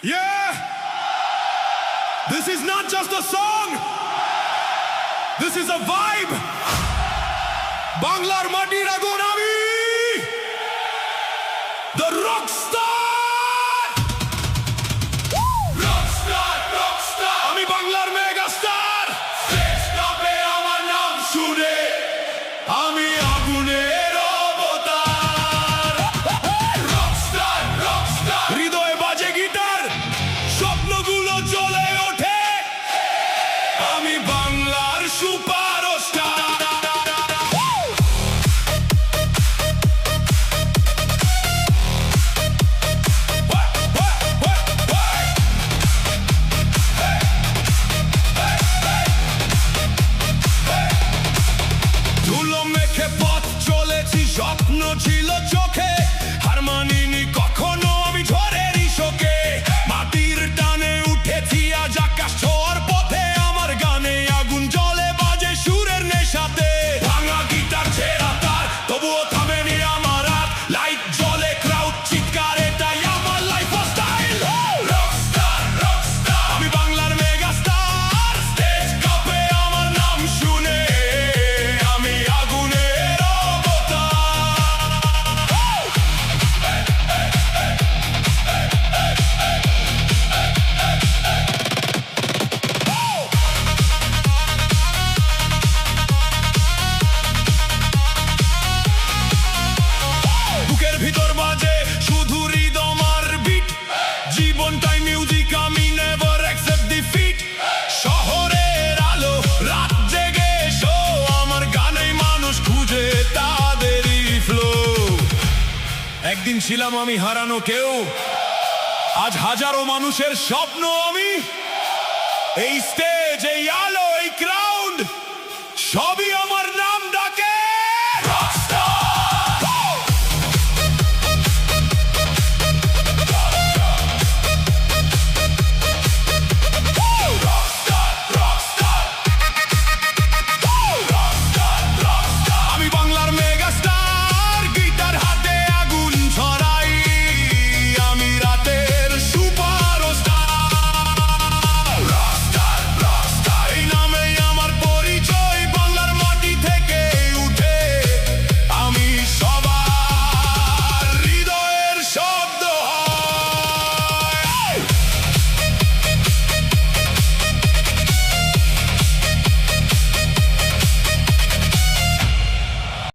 Yeah! This is not just a song! This is a vibe! Banglar Matir Agun Ami! The rock star! Rockstar, rockstar! Ami Banglar mega star! Stage top e amar naam shune Ami aguner avatar! Rockstar, rockstar! হৃদয়ে বাজে guitar স্বপ্নগুলো জ্বলে ওঠে আমি বাংলার superstar ধুলো মেখে পথ চলেছি স্বপ্ন ছিল চোখে হার মানিনি কখনো আমি ঝড়েরই শোকে মাটির টানে উঠেছি আজ আকাশ ছোঁয়ার পথে আমার গানে আগুন জ্বলে বাজে সুরের নেশাতে ভাঙা গিটার ছেঁড়া তার তবুও থামেনি আমার হাত লাইট জ্বলে ক্রাউড চিৎকার এটাই আমার লাইফ স্টাইল রকস্টার রকস্টার আমি বাংলার মেগা স্টার স্টেজ কাপে আমার নাম শুনে আমি আগুনের অবতার বুকের ভিতর বাজে শুধু রিদম আর বিট জীবনটাই মিউজিক আমি নেভার অ্যাকসেপ্ট ডিফিট শহরের আলো রাত জেগে শো আমার গানেই মানুষ খুঁজে তাদেরই ফ্লো একদিন ছিলাম আমি হারানো কেউ আজ হাজারো মানুষের স্বপ্ন আমি এই স্টেজ এই আলো এই ক্রাউড সবই